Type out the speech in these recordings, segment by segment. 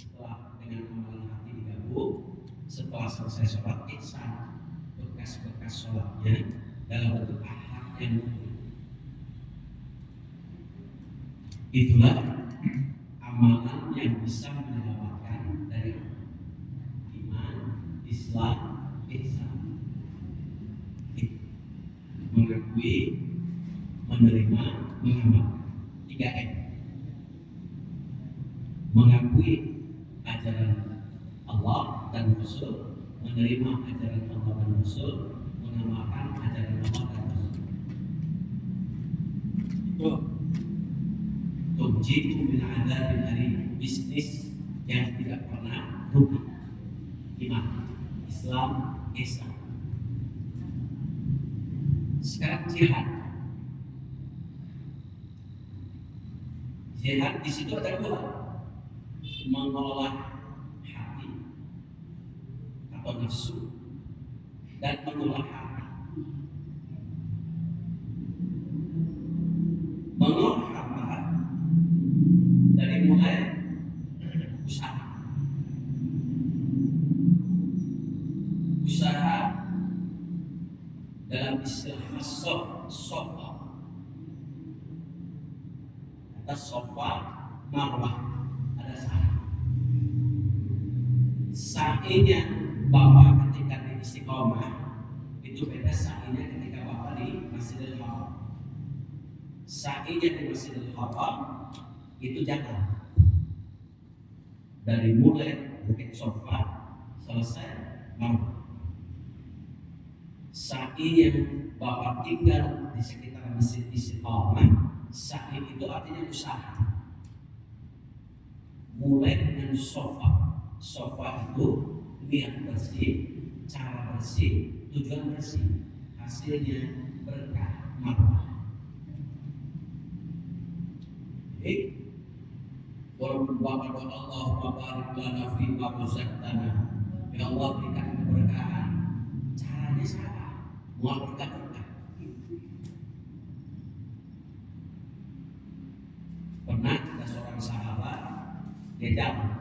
Setelah dengan amalan hati digabung, setelah selesai sholat ihsan, bekas-bekas sholatnya dalam bentuk akhlak yang mulia. Itulah amalan yang bisa menyelamatkan dari iman, Islam, ihsan. Mengakui, menerima, mengamalkan. 3M. Mengakui ajaran Allah dan Rasul, menerima ajaran Allah dan Rasul, mengamalkan ajaran Allah dan Rasul. Itu tunjiku min adzabin alim, bisnis yang tidak pernah rugi. Iman, Islam, ihsan. Sekarang jihad. Jihad di situ ada dua, mengolah hati atau nafsu dan mengolah hati. Mengolah harta dari mulai usaha dalam istilah sofa atas sofa marwah ada sa'inya bapak ketika di istiqomah itu beda sa'inya ketika bapak di Masjidil Haram. Sa'inya di Masjidil Haram itu jalan dari mulai bukit sofa selesai marwah. Sa'inya bapak tinggal di sekitar Masjid Istiqomah, sa'i itu artinya usaha. Mulai dengan sofa itu niat bersih, cara bersih, tujuan bersih, hasilnya berkah marwah. Jadi walaupun bapak doa Allahumma barik lana fi ma razaqtana, ya Allah berikan keberkahan, caranya salah, mau berkah. Pernah ada seorang sahabat dia jalan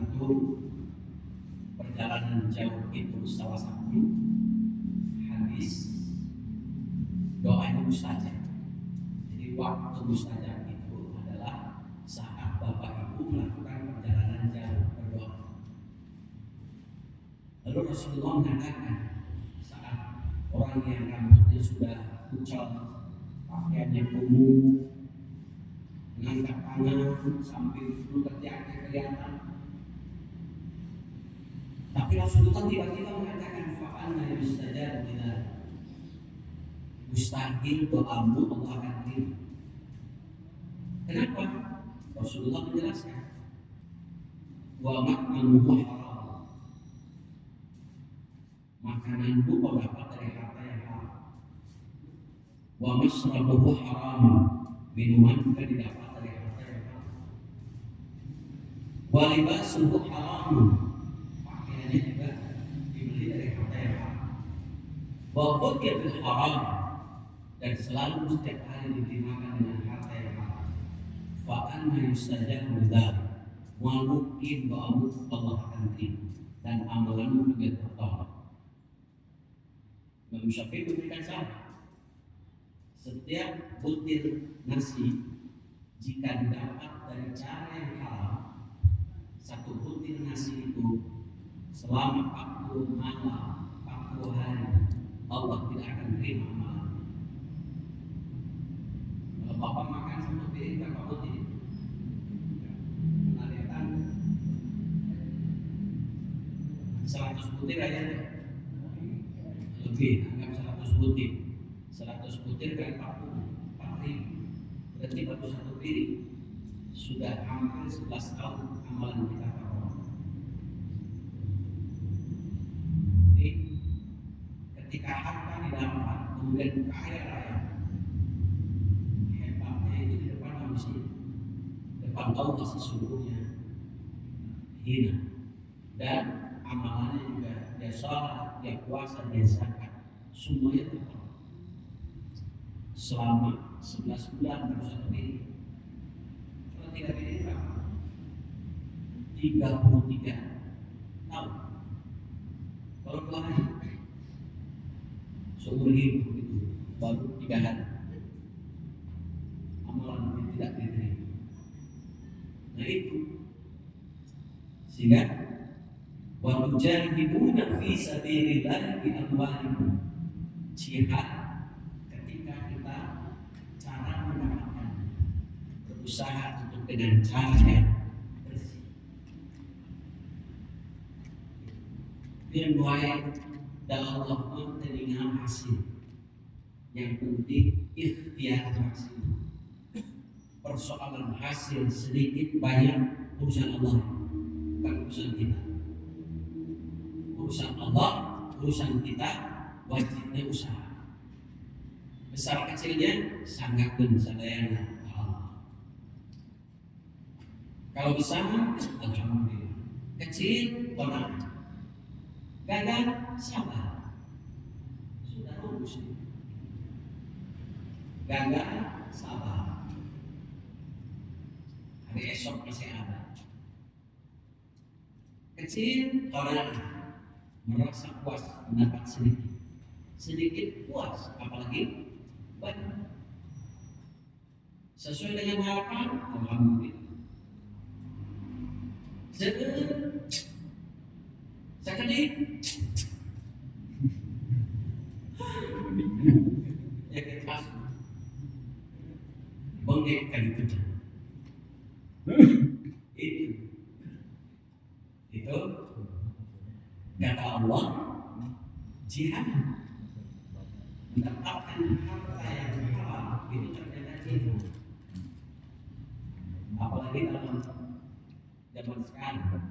itu, perjalanan jauh itu salah satu hadis doanya mustajab. Jadi waktu mustajab itu adalah saat bapak ibu melakukan perjalanan jauh berdoa. Lalu Rasulullah mengatakan saat orang yang rambutnya sudah kucel, pakaiannya kumuh, mengangkat tangan sambil lutut kaki kelihatan. Tapi Rasulullah tiba-tiba mengatakan fa'anna yustajab billah. Mustahil doamu Allah akan terima. Kenapa? Rasulullah menjelaskan wa ma'manuhu haram. Makananmu kau dapat dari harta yang haram. Wa masrabuhu haram. Minuman juga didapat dari harta yang haram. Wa libasuhu haram. Pakaiannya juga dibeli dari harta yang haram. Wa qutiyatul haram. Dan selalu setiap hari diberi makan dengan harta yang haram. Fa'anna yustajabu bidzalik. Mungkin doamu Allah akan terima dan amalanmu juga tertolak. Imam Syafi'i memberikan syarat. Setiap butir nasi jika didapat dari cara yang halal, satu butir nasi itu selama 40 malam, 40 hari Allah tidak akan terima amalan. Kalau bapak makan satu piring berapa butir? Pernah lihat 100 butir aja deh. Lebih, anggap 100 butir. 100 butir kali 40, 4.000. Berarti baru satu piring. Sudah hampir 11 tahun amalan kita tertolak. Jadi ketika harta didapat kemudian kaya raya, hebatnya itu di depan manusia, depan Allah sesungguhnya hina. Dan amalannya juga dia sholat, dia puasa, dia zakat, semuanya tertolak. Selama 11 bulan baru satu piring. Kalau 3 piring berapa? 33 tahun. Kalau 2 hari seumur hidup itu baru 3 hari amalan yang tidak diterima. Nah itu sehingga wa tujahiduna fi sabilillah bi amwalikum, jihad ketika kita cara mendapatkan berusaha untuk dengan cara yang bersih. Yang baik dan Allah menerima hasil. Yang penting ikhtiar maksimal. Persoalan hasil sedikit banyak urusan Allah, bukan urusan kita. Urusan Allah, urusan kita, wajibnya usaha. Besar kecilnya sangatkan sadayana Allah. Kalau usaha, alhamdulillah. Kecil, benar. Gagal, sabar. Sudah lulus. Gagal, sabar. Hari esok masih ada. Kecil, orang merasa puas mendapat sedikit. Sedikit puas, apalagi banyak. Sesuai dengan harapan, alhamdulillah. Sekali ya kita bengek kali kerja. Itu kata Allah, jihad mendapatkan harta yang halal itu ternyata itu. Apalagi dalam zaman sekarang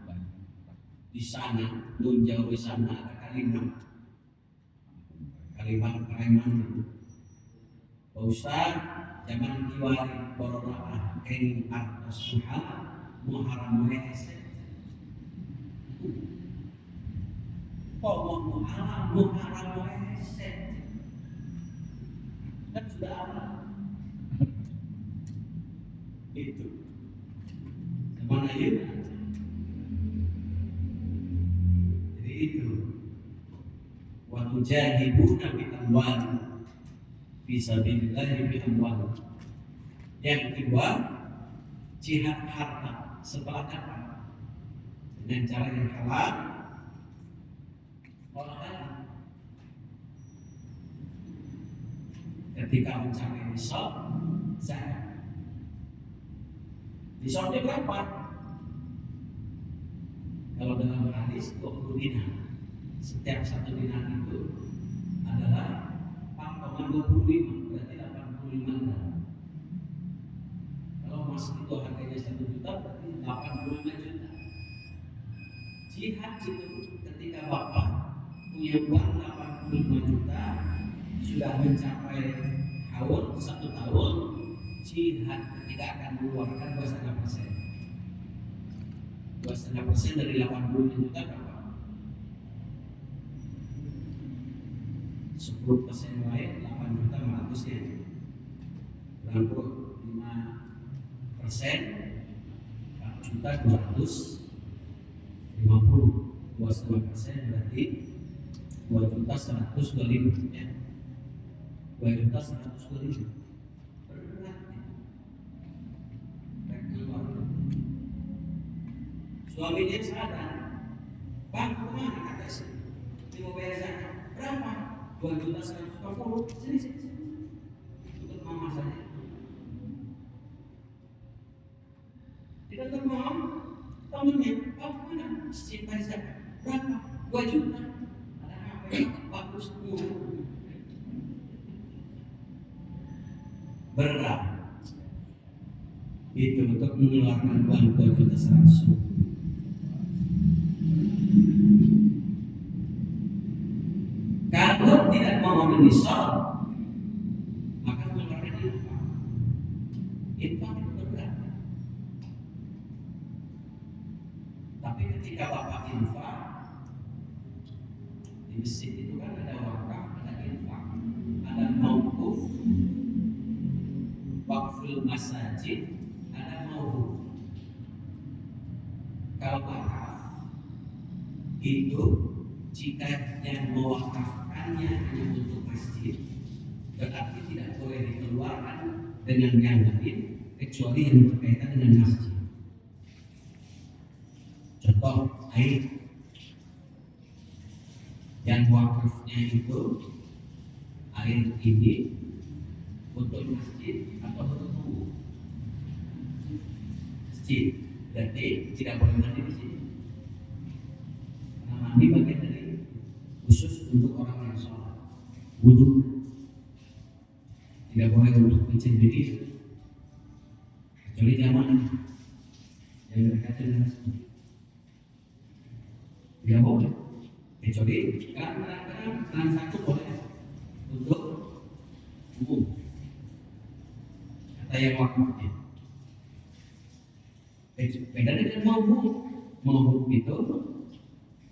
di sana, nun jauh di sana ada kalimat Preman itu. Pak Ustaz, zaman kiwari borona kini arta suha muharam wese. Muharam wese. Kan sudah ada. Itu. Zaman akhir. Jadi itu. Wa tujahiduna bi amwalikum fi sabilillah bi amwalikum. Yang kedua, jihad harta setelah dapat dengan cara yang halal. Olahraga ketika mencapai nisab zakat. Nisabnya berapa? Kalau dalam hadis 20 dinar. Setiap 1 dinar itu adalah 4,25, berarti 85 gram. Kalau emas itu harganya 1 juta, berarti 85 juta. Jihad itu ketika Bapak punya uang 85 juta, sudah mencapai haul 1 tahun, jihad ketika akan mengeluarkan 2,5%. 2,5% dari 85 juta berapa? 10% lain 8 juta 500 ya. 95% 4 juta 250. 2,5% berarti 2 juta 125 ya. 2 juta 125. Berat ya. Suaminya sadar, Bang, kemana kata sih? Ini mau bayar zakat berapa? 2 juta 150. Sini. Untuk mama saja. Tidak termau temennya, kemana? Cinta zakat berapa? 2 juta. Ada apa yang bagus berat. Itu untuk mengeluarkan uang 2 juta 100. Kalau tidak mau menyesal, maka mengeluarkan infak. Infak itu berat. Tapi ketika Bapak infak, di masjid itu kan ada wakaf, ada infak, ada mauquf, waqful masajid, ada mauquf. Kalau wakaf itu jika yang mewakafkannya hanya untuk masjid, berarti tidak boleh dikeluarkan dengan yang lain kecuali yang berkaitan dengan masjid. Contoh air yang wakafnya itu air ini untuk masjid atau untuk umum. Masjid, berarti tidak boleh mandi di sini. Karena mandi bagian dari khusus untuk orang yang sholat, wudhu. Tidak boleh untuk cuci diri, kecuali zaman yang berkaitan dengan masjid. Tidak boleh, kecuali kadang-kadang satu boleh untuk umum. Kata yang wakafnya. Beda dengan mau itu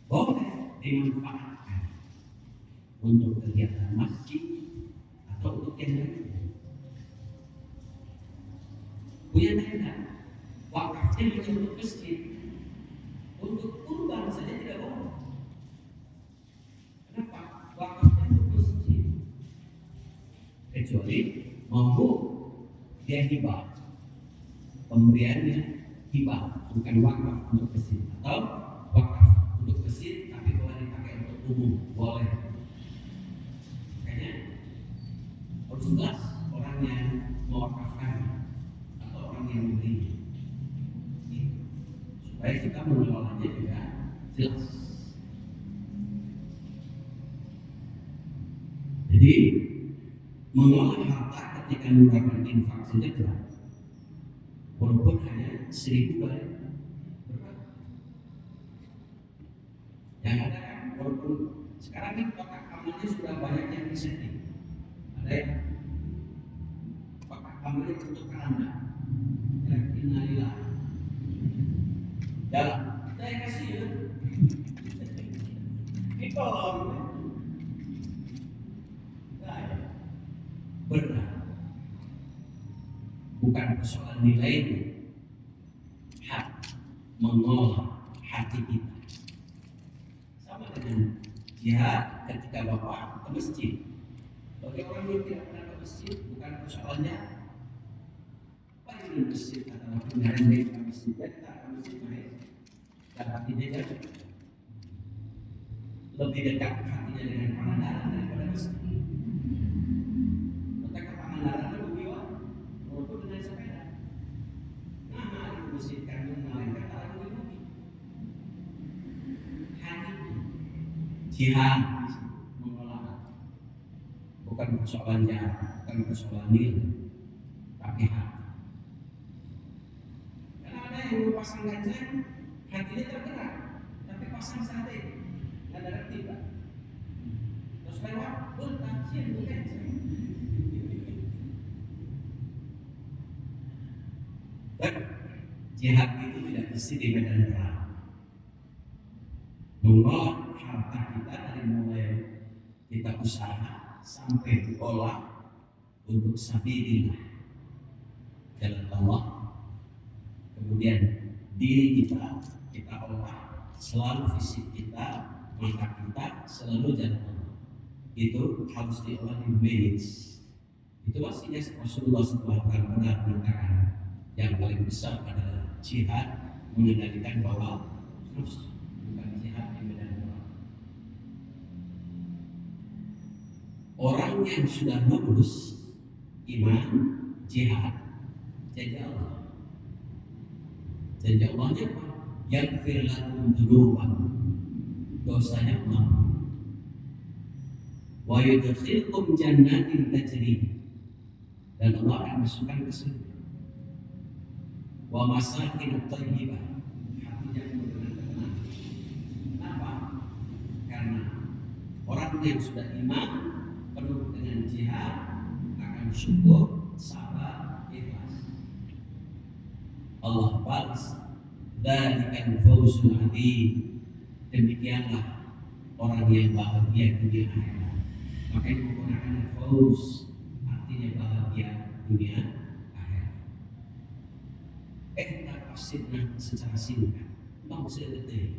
boleh dimanfaatkan untuk kegiatan masjid atau untuk yang lain. Punya tenda, wakafnya hanya untuk masjid, untuk kurban saja tidak boleh. Kenapa? Wakafnya untuk masjid, kecuali mampu dia hibah, pemberiannya hibah, bukan wakaf untuk masjid, atau wakaf untuk masjid tapi boleh dipakai untuk umum, boleh. Makanya harus jelas orang yang mewakafkan atau orang yang membeli, supaya kita mengelolanya juga jelas. Jadi mengolah harta ketika melakukan infak saja berat, walaupun hanya 1.000 berat. Yang ada kan, walaupun sekarang ini kotak amalnya sudah banyak yang disetting. Ada yang kotak amalnya untuk keranda, yang innalillah. Jalan, saya kasih ya. Ditolong. Benar. Bukan persoalan nilai, hak mengolah hati kita. Sama dengan jihad ketika bapak ke masjid. Bagi orang yang tidak pernah ke masjid, bukan persoalannya apa yang di masjid adalah pengaruh dari masjid. Kita ke masjid main dan hatinya jauh. Lebih dekat hatinya dengan Pangandaran daripada masjid. Letak ke Pangandaran lebih wah, walaupun dengan sepeda. Nah, di masjid kami melainkan arah lebih. Hati jihad mengolah, bukan persoalan jahat, bukan persoalan nilai, tapi hati. Karena ada yang pasang gajah, hatinya tergerak, tapi pasang sate, nggak ada tiba. Terus lewat, bertafsir bukan. Dan jihad itu tidak mesti di medan perang. Mengolah harta kita dari mulai kita usaha sampai diolah untuk sabilillah, jalan Allah. Kemudian diri kita olah, selalu fisik kita, mata kita selalu jalan Allah. Itu harus diolah di manage. Itu pastinya Rasulullah setelah perang Badar mengatakan yang paling besar adalah jihad mengendalikan bahwa nafsu, bukan jihad di medan perang. Orang yang sudah lulus iman, jihad, janji Allah. Janji Allahnya apa? Yaghfir lakum dzunubakum, dosanya mengampuni. Wa yudkhilkum jannatin tajri, dan Allah akan masukkan ke surga. Wa masakin thayyibah, hatinya benar-benar tenang. Kenapa? Karena orang yang sudah iman penuh dengan jihad akan syukur, sabar, ikhlas. Allah balas, dzalikan fawzul adzim. Demikianlah orang yang bahagia dunia akhirat. Makanya menggunakan fawz artinya bahagia dunia akhirat. Kita tafsirkan secara singkat. Bang sedete.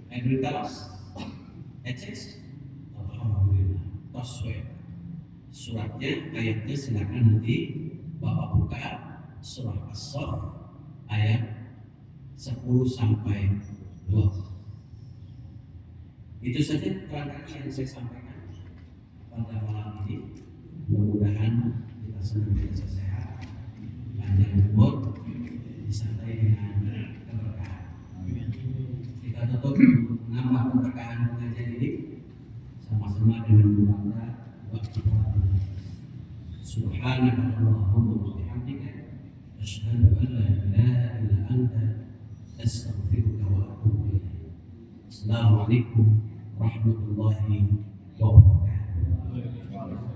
Agree terus? Eces? Alhamdulillah. Taswe. Suratnya, ayatnya silakan nanti Bapak buka surah As-Saff ayat 10 sampai 20. Itu saja terangkan yang saya sampaikan pada malam ini. Mudah-mudahan kita senantiasa sehat, panjang umur, disertai dengan keberkahan. Kita tutup menambah keberkahan pengajian ini sama-sama dengan membaca waktu Subhanaka Allahumma wa bihamdika asyhadu an la ilaha illa anta astaghfiruka wa atubu ilaik. Assalamualaikum warahmatullahi wabarakatuh.